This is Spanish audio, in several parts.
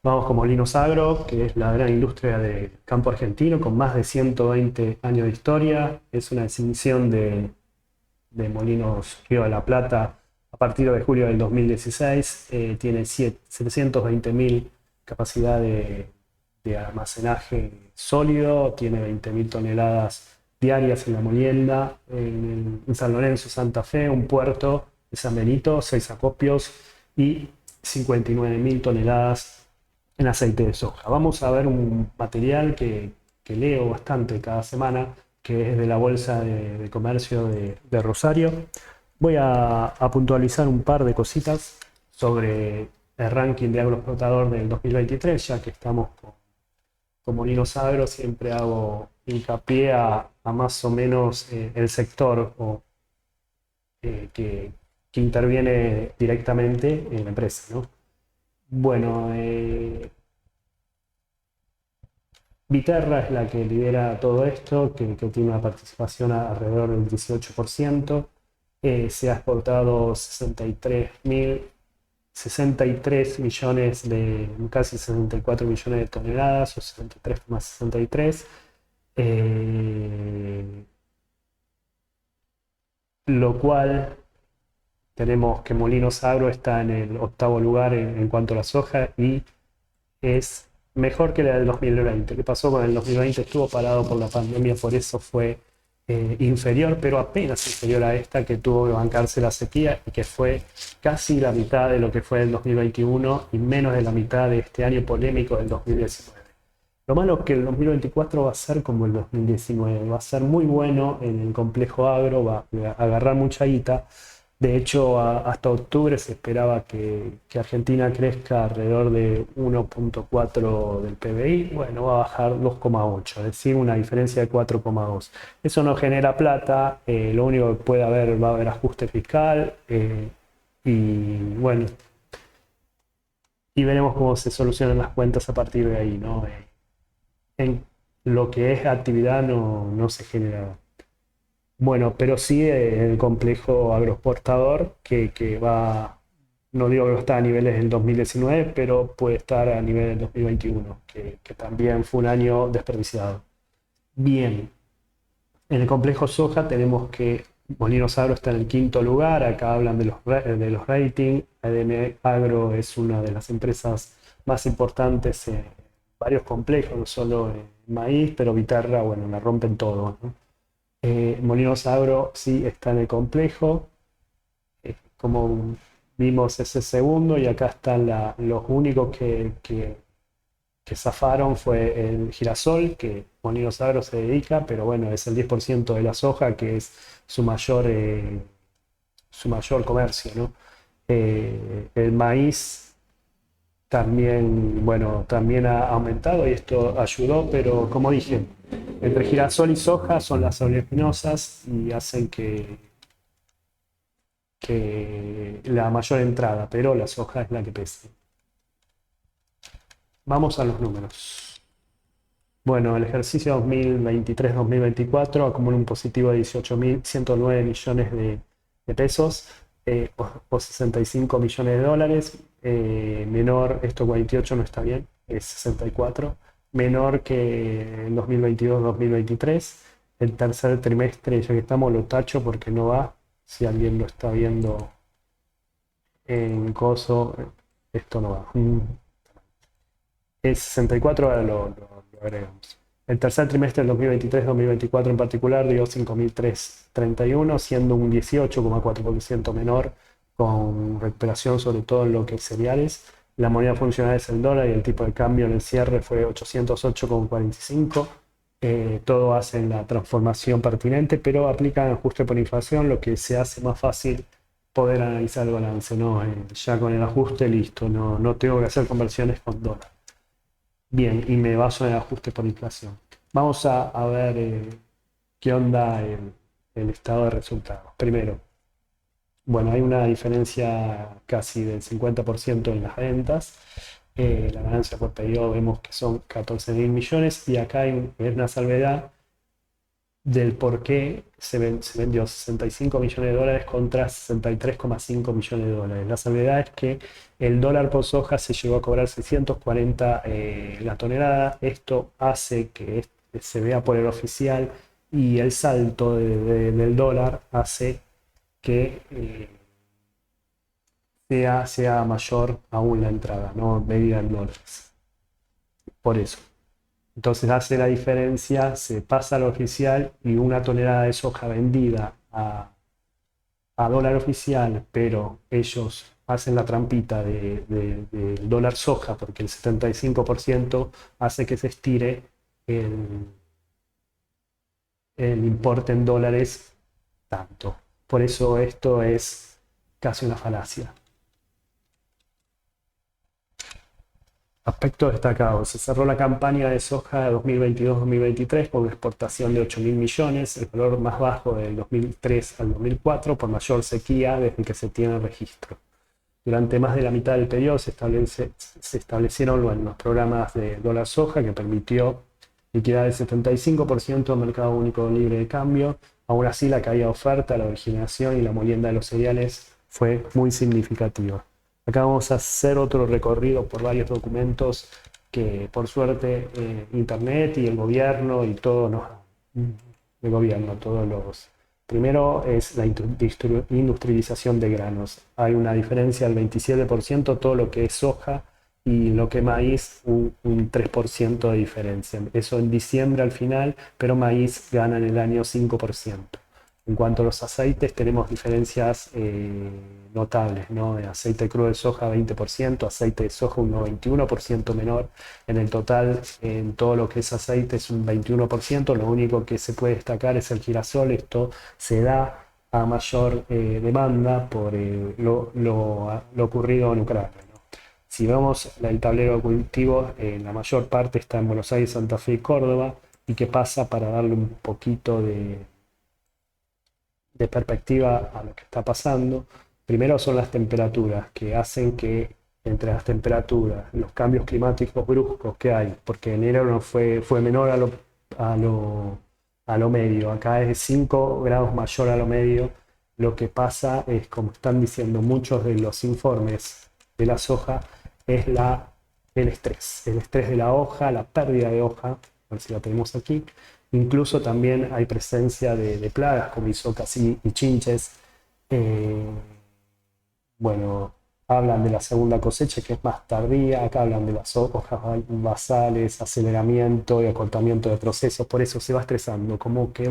Vamos con Molinos Agro, que es la gran industria del campo argentino con más de 120 años de historia. Es una definición de Molinos Río de la Plata a partir de julio del 2016. Tiene 720.000 capacidad de almacenaje sólido, tiene 20.000 toneladas diarias en la molienda, en San Lorenzo, Santa Fe, un puerto de San Benito, 6 acopios y 59.000 toneladas en aceite de soja. Vamos a ver un material que leo bastante cada semana, que es de la Bolsa de Comercio de Rosario. Voy a puntualizar un par de cositas sobre el ranking de agroexportador del 2023, ya que estamos con Molinos Agro, siempre hago hincapié a más o menos el sector que interviene directamente en la empresa, ¿no? Bueno, Viterra es la que lidera todo esto, que tiene una participación alrededor del 18%. Se ha exportado 63 millones casi 64 millones de toneladas, o 63,63. Lo cual tenemos que Molinos Agro está en el octavo lugar en cuanto a la soja y es mejor que la del 2020. ¿Qué pasó con el 2020? Estuvo parado por la pandemia, por eso fue inferior, pero apenas inferior a esta, que tuvo que bancarse la sequía y que fue casi la mitad de lo que fue el 2021 y menos de la mitad de este año polémico del 2019. Lo malo es que el 2024 va a ser como el 2019, va a ser muy bueno en el complejo agro, va a agarrar mucha guita. De hecho, hasta octubre se esperaba que Argentina crezca alrededor de 1,4 del PBI. Bueno, va a bajar 2,8, es decir, una diferencia de 4,2. Eso no genera plata, lo único que puede haber, va a haber ajuste fiscal y bueno, y veremos cómo se solucionan las cuentas a partir de ahí, ¿no? En lo que es actividad no se genera. Bueno, pero sí el complejo agroexportador que va, no digo que no está a niveles del 2019, pero puede estar a nivel del 2021, que también fue un año desperdiciado. Bien, en el complejo soja tenemos que Molinos Agro está en el quinto lugar, acá hablan de los ratings, ADM Agro es una de las empresas más importantes en varios complejos, no solo en maíz, pero Viterra, bueno, la rompen todo, ¿no? Molinos Agro sí está en el complejo, como vimos es el segundo y acá están los únicos que zafaron fue el girasol, que Molinos Agro se dedica, pero bueno, es el 10% de la soja, que es su mayor comercio, ¿no? El maíz también, bueno, también ha aumentado y esto ayudó, pero como dije, entre girasol y soja son las oleaginosas y hacen que la mayor entrada, pero la soja es la que pesa. Vamos a los números. Bueno, el ejercicio 2023-2024 acumula un positivo de 18.109 millones de pesos, o 65 millones de dólares. Menor, esto 48 no está bien, es 64. Menor que en 2022-2023. El tercer trimestre, ya que estamos, lo tacho porque no va. Si alguien lo está viendo en coso, esto no va. Es 64, ahora lo agregamos. El tercer trimestre del 2023-2024 en particular dio 5.331, siendo un 18,4% menor, con recuperación sobre todo en lo que es cereales. La moneda funcional es el dólar y el tipo de cambio en el cierre fue 808,45. Todo hace la transformación pertinente, pero aplica el ajuste por inflación, lo que se hace más fácil poder analizar el balance, ¿no? Ya con el ajuste listo, no tengo que hacer conversiones con dólar. Bien, y me baso en el ajuste por inflación. Vamos a ver qué onda el estado de resultados. Primero, bueno, hay una diferencia casi del 50% en las ventas. La ganancia por pedido vemos que son 14.000 millones y acá hay una salvedad. del por qué se vendió 65 millones de dólares contra 63,5 millones de dólares. La salvedad es que el dólar por soja se llegó a cobrar 640 la tonelada. Esto hace que se vea por el oficial y el salto del dólar hace que sea mayor aún la entrada, no medida en dólares. Por eso. Entonces hace la diferencia, se pasa al oficial y una tonelada de soja vendida a dólar oficial, pero ellos hacen la trampita del dólar soja porque el 75% hace que se estire el, el importe en dólares tanto. Por eso esto es casi una falacia. Aspectos destacados. Se cerró la campaña de soja 2022-2023 con una exportación de 8.000 millones, el valor más bajo del 2003 al 2004 por mayor sequía desde que se tiene registro. Durante más de la mitad del periodo se establecieron los programas de dólar soja que permitió liquidar el 75% del mercado único libre de cambio. Aún así, la caída de oferta, la originación y la molienda de los cereales fue muy significativa. Acá vamos a hacer otro recorrido por varios documentos que por suerte Internet y el gobierno y todo el gobierno, todos los... Primero es la industrialización de granos. Hay una diferencia del 27%, todo lo que es soja y lo que es maíz, un 3% de diferencia. Eso en diciembre al final, pero maíz gana en el año 5%. En cuanto a los aceites, tenemos diferencias notables, ¿no? De aceite crudo de soja 20%, aceite de soja un 91% menor. En el total, en todo lo que es aceite es un 21%. Lo único que se puede destacar es el girasol. Esto se da a mayor demanda por lo ocurrido en Ucrania, ¿no? Si vemos el tablero de cultivo, la mayor parte está en Buenos Aires, Santa Fe y Córdoba. ¿Y qué pasa para darle un poquito de perspectiva a lo que está pasando? Primero son las temperaturas, que hacen que entre las temperaturas, los cambios climáticos bruscos que hay, porque enero no fue menor a lo, a lo medio, acá es 5 grados mayor a lo medio. Lo que pasa es, como están diciendo muchos de los informes de la soja, es el estrés de la hoja, la pérdida de hoja, a ver si la tenemos aquí. Incluso también hay presencia de plagas como isocas y chinches. Eh, bueno, hablan de la segunda cosecha que es más tardía, acá hablan de las hojas basales, aceleramiento y acortamiento de procesos, por eso se va estresando, como que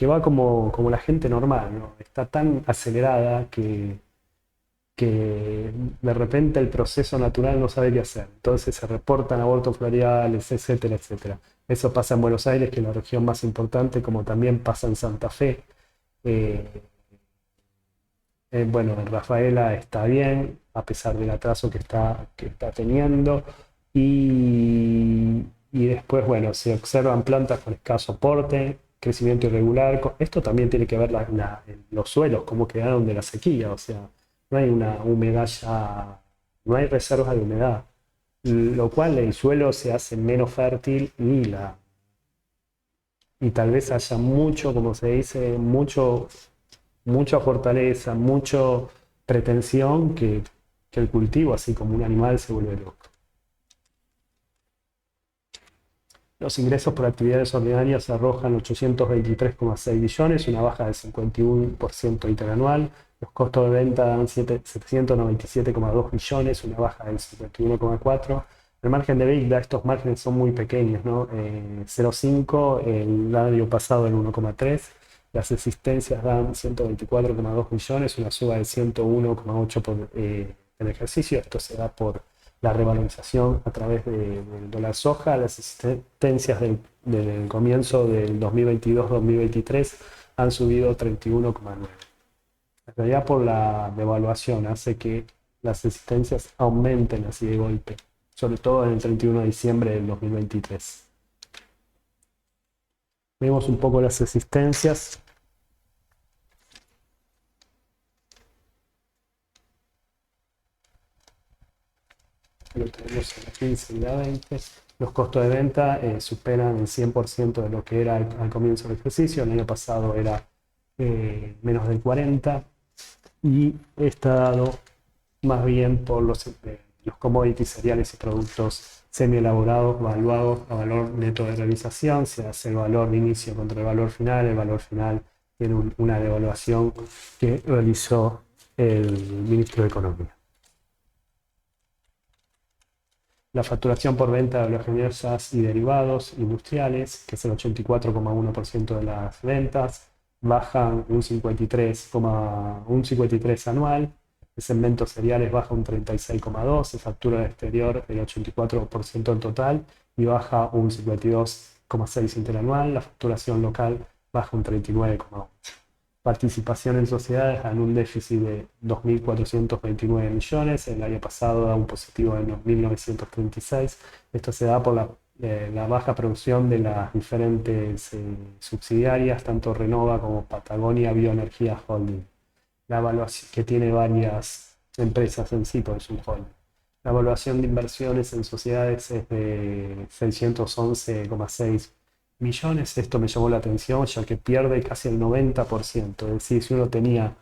va como la gente normal, ¿no? Está tan acelerada que de repente el proceso natural no sabe qué hacer. Entonces se reportan abortos florales, etcétera, etcétera. Eso pasa en Buenos Aires, que es la región más importante, como también pasa en Santa Fe. Eh, bueno, en Rafaela está bien, a pesar del atraso que está teniendo. Y después, bueno, se observan plantas con escaso aporte, crecimiento irregular. Esto también tiene que ver los suelos, cómo quedaron de la sequía. O sea, no hay una humedad ya, no hay reservas de humedad, lo cual el suelo se hace menos fértil y tal vez haya mucho, como se dice, mucha fortaleza, mucha pretensión que el cultivo, así como un animal, se vuelve loco. Los ingresos por actividades ordinarias arrojan 823,6 billones, una baja del 51% interanual. Los costos de venta dan 797,2 billones, una baja del 51,4%. El margen de EBITDA, estos márgenes son muy pequeños, ¿no? 0,5, el año pasado el 1,3. Las existencias dan 124,2 millones, una suba del 101,8 por el ejercicio. Esto se da por la revalorización a través del dólar soja. Las existencias del comienzo del 2022-2023 han subido 31,9. En realidad, por la devaluación hace que las existencias aumenten así de golpe, sobre todo en el 31 de diciembre del 2023. Vemos un poco las existencias. Lo tenemos en la 15 y la 20. Los costos de venta superan el 100% de lo que era al comienzo del ejercicio. El año pasado era menos del 40%, y está dado más bien por los commodities, cereales y productos semi-elaborados valuados a valor neto de realización. Se hace el valor de inicio contra el valor final. El valor final tiene una devaluación que realizó el ministro de Economía. La facturación por venta de oleaginosas y derivados industriales, que es el 84,1% de las ventas, bajan un 53 anual. El segmento cereales baja un 36,2%, factura de exterior el 84% en total y baja un 52,6% interanual. La facturación local baja un 39,8%. Participación en sociedades en un déficit de 2.429 millones, el año pasado da un positivo de 1.936. Esto se da por la baja producción de las diferentes subsidiarias, tanto Renova como Patagonia Bioenergía Holding, la evaluación, que tiene varias empresas en sí, por su holding. La evaluación de inversiones en sociedades es de 611,6 millones. Esto me llamó la atención, ya que pierde casi el 90%. Es decir, si uno tenía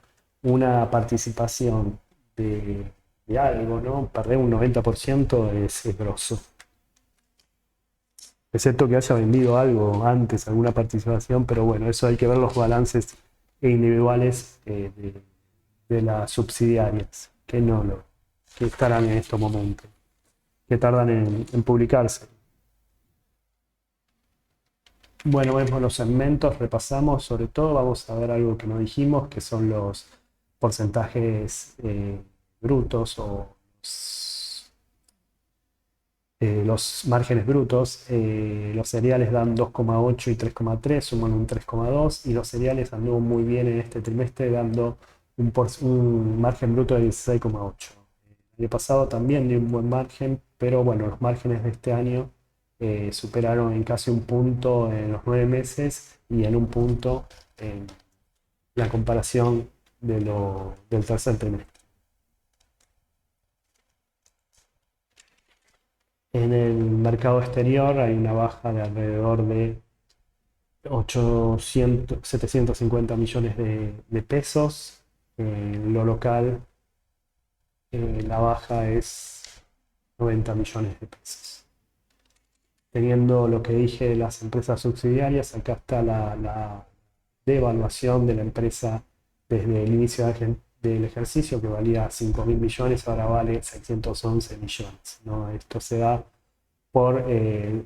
una participación de algo, ¿no? Perder un 90% es grosso. Excepto que haya vendido algo antes, alguna participación, pero bueno, eso hay que ver los balances individuales de las subsidiarias, que estarán en estos momentos, que tardan en publicarse. Bueno, vemos los segmentos, repasamos, sobre todo vamos a ver algo que no dijimos, que son los porcentajes brutos o los márgenes brutos. Los cereales dan 2,8 y 3,3, suman un 3,2, y los cereales anduvo muy bien en este trimestre, dando un margen bruto de 16,8. El año pasado también dio un buen margen, pero bueno, los márgenes de este año superaron en casi un punto en los 9 meses y en un punto en la comparación del tercer trimestre. En el mercado exterior hay una baja de alrededor de 750 millones de pesos. En lo local, la baja es 90 millones de pesos. Teniendo lo que dije de las empresas subsidiarias, acá está la devaluación de la empresa desde el inicio del ejercicio, que valía 5.000 millones, ahora vale 611 millones, ¿no? Esto se da por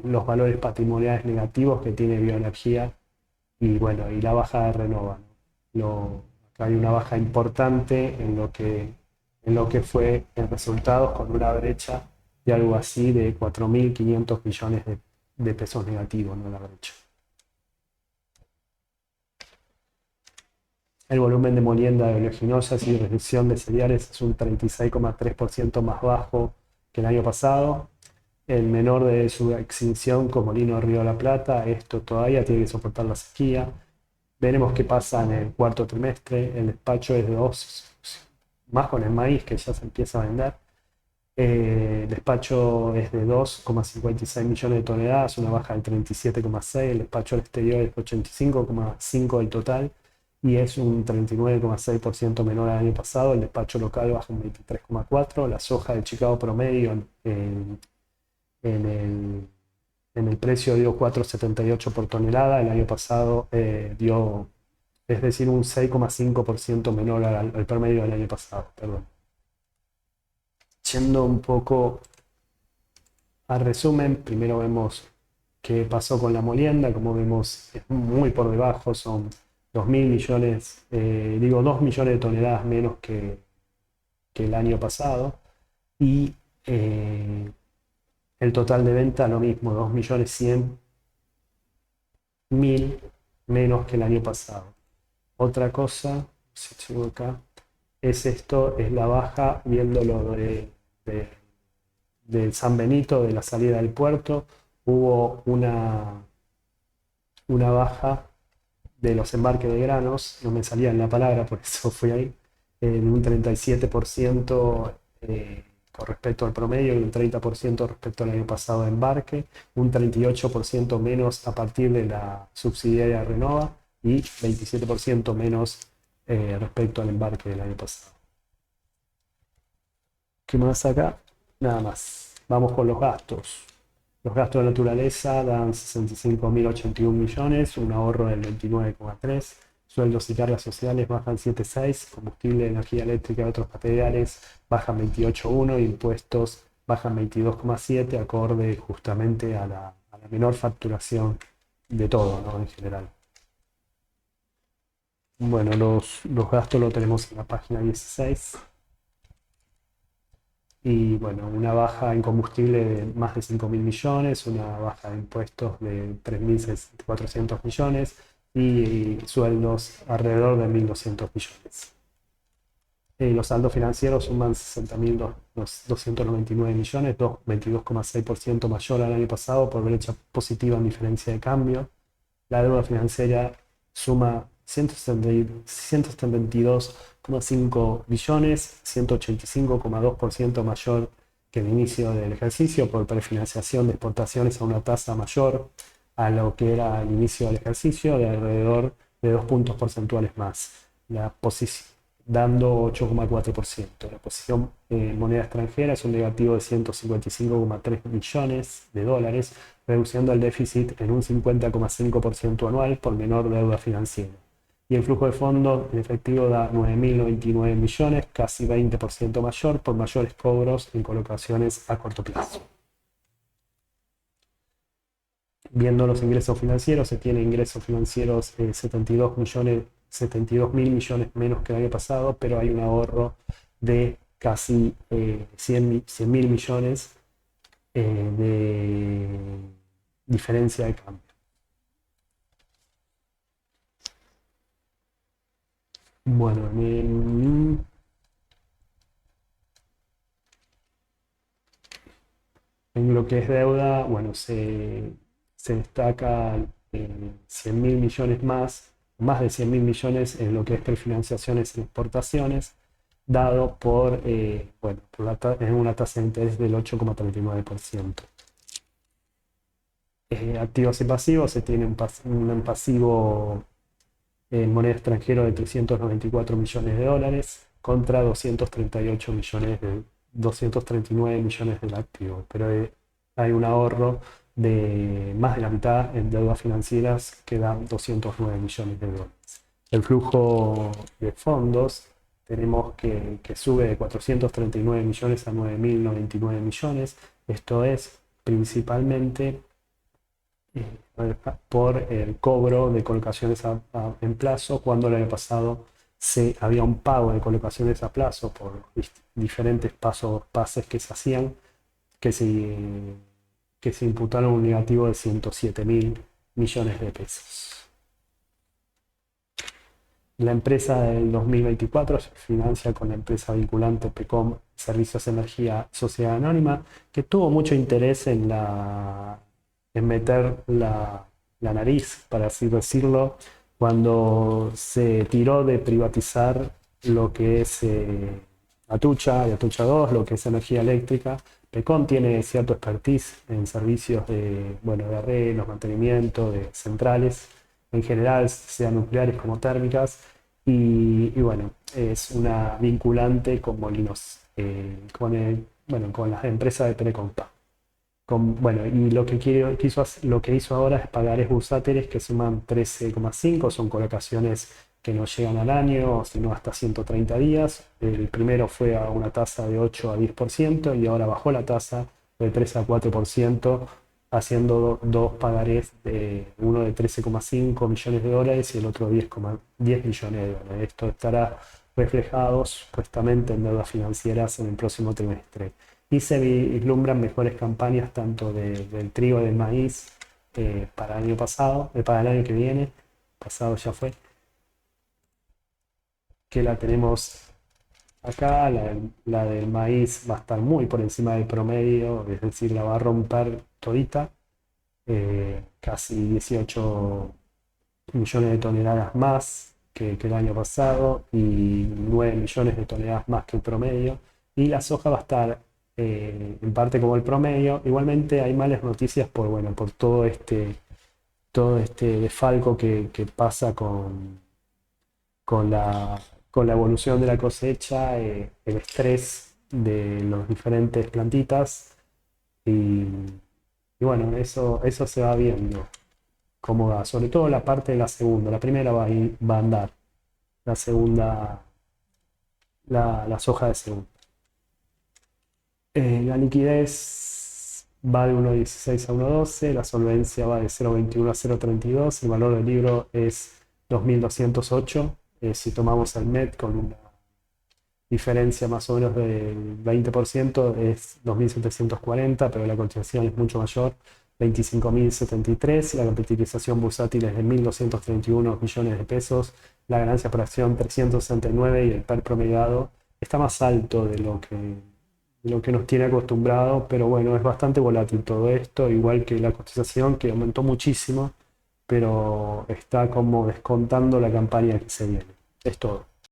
los valores patrimoniales negativos que tiene Bioenergía y bueno, y la baja de Renova, ¿no? Acá hay una baja importante en lo que fue en resultados, con una brecha de algo así de 4.500 millones de pesos negativos, ¿no? La brecha. El volumen de molienda de oleaginosas y reducción de cereales es un 36,3% más bajo que el año pasado. El menor de su extinción con Molino Río de la Plata. Esto todavía tiene que soportar la sequía. Veremos qué pasa en el cuarto trimestre. El despacho es de 2, más con el maíz que ya se empieza a vender. El despacho es de 2,56 millones de toneladas, una baja del 37,6. El despacho al exterior es 85,5 del total y es un 39,6% menor al año pasado. El despacho local baja un 23,4. La soja de Chicago promedio en el precio dio 4,78 por tonelada. El año pasado dio, es decir, un 6,5% menor al promedio del año pasado, perdón. Yendo un poco al resumen, primero vemos qué pasó con la molienda. Como vemos, es muy por debajo, son 2 millones de toneladas menos que el año pasado. Y el total de venta lo mismo, 2.100.000 menos que el año pasado. Otra cosa, si sigo acá, es esto, es la baja, viéndolo del San Benito, de la salida del puerto. Hubo una baja de los embarques de granos, no me salía en la palabra, por eso fui ahí, en un 37% con respecto al promedio y un 30% respecto al año pasado de embarque, un 38% menos a partir de la subsidiaria Renova y 27% menos respecto al embarque del año pasado. ¿Qué más acá? Nada más. Vamos con los gastos. Los gastos de naturaleza dan 65.081 millones, un ahorro del 29,3. Sueldos y cargas sociales bajan 7,6. Combustible, energía eléctrica y otros materiales bajan 28,1. Impuestos bajan 22,7, acorde justamente a la menor facturación de todo, ¿no? En general. Bueno, los gastos lo tenemos en la página 16. Y bueno, una baja en combustible de más de 5.000 millones, una baja de impuestos de 3.400 millones y sueldos alrededor de 1.200 millones. Los saldos financieros suman 60.299 millones, 22,6% mayor al año pasado por brecha positiva en diferencia de cambio. La deuda financiera suma 172,5 billones, 185,2% mayor que el inicio del ejercicio por prefinanciación de exportaciones a una tasa mayor a lo que era el inicio del ejercicio, de alrededor de 2 puntos porcentuales más, dando 8,4%. La posición en moneda extranjera es un negativo de 155,3 millones de dólares, reduciendo el déficit en un 50,5% anual por menor deuda financiera. Y el flujo de fondos en efectivo da 9.099 millones, casi 20% mayor por mayores cobros en colocaciones a corto plazo. Viendo los ingresos financieros, se tiene ingresos financieros 72.000 millones menos que el año pasado, pero hay un ahorro de casi 100.000 millones de diferencia de cambio. Bueno, en lo que es deuda, bueno, se destaca 100.000 millones más de 100.000 millones en lo que es prefinanciaciones y exportaciones, dado bueno, en una tasa de interés del 8,39%. Activos y pasivos, se tiene un pasivo en moneda extranjera de 394 millones de dólares contra 239 millones del activo, pero hay un ahorro de más de la mitad en deudas financieras que dan 209 millones de dólares. El flujo de fondos tenemos que sube de 439 millones a 9.099 millones. Esto es principalmente por el cobro de colocaciones en plazo, cuando el año pasado había un pago de colocaciones a plazo por diferentes pases que se hacían, que se imputaron un negativo de 107.000 millones de pesos. La empresa del 2024 se financia con la empresa vinculante PECOM Servicios Energía Sociedad Anónima, que tuvo mucho interés en meter la nariz, para así decirlo, cuando se tiró de privatizar lo que es Atucha y Atucha 2, lo que es energía eléctrica. PECOM tiene cierto expertise en servicios de arreglos, mantenimiento, de centrales, en general, sean nucleares como térmicas, y bueno, es una vinculante con Molinos, con las empresas de Telecompa. Y lo que hizo ahora es pagarés bursátiles que suman 13,5, son colocaciones que no llegan al año, sino hasta 130 días. El primero fue a una tasa de 8 a 10% y ahora bajó la tasa de 3 a 4%, haciendo dos pagarés, uno de 13,5 millones de dólares y el otro 10 millones de dólares. Esto estará reflejado supuestamente en deudas financieras en el próximo trimestre. Y se vislumbran mejores campañas tanto del trigo y del maíz para el año pasado, para el año que viene, pasado ya fue, que la tenemos acá. La del maíz va a estar muy por encima del promedio, es decir, la va a romper todita, casi 18 millones de toneladas más que el año pasado y 9 millones de toneladas más que el promedio. Y la soja va a estar en parte como el promedio. Igualmente hay malas noticias por, bueno, por todo este desfalco que pasa con con la evolución de la cosecha, el estrés de los diferentes plantitas y, y bueno, eso se va viendo cómo va, sobre todo la parte de la segunda. La primera va a andar, la segunda, la soja de segunda. La liquidez va de 1,16 a 1,12, la solvencia va de 0,21 a 0,32, el valor del libro es 2.208. Si tomamos el MET con una diferencia más o menos del 20%, es 2.740, pero la cotización es mucho mayor, 25.073, la capitalización bursátil es de 1.231 millones de pesos, la ganancia por acción 369 y el PER promediado está más alto de lo que nos tiene acostumbrado, pero bueno, es bastante volátil todo esto, igual que la cotización que aumentó muchísimo, pero está como descontando la campaña que se viene. Es todo.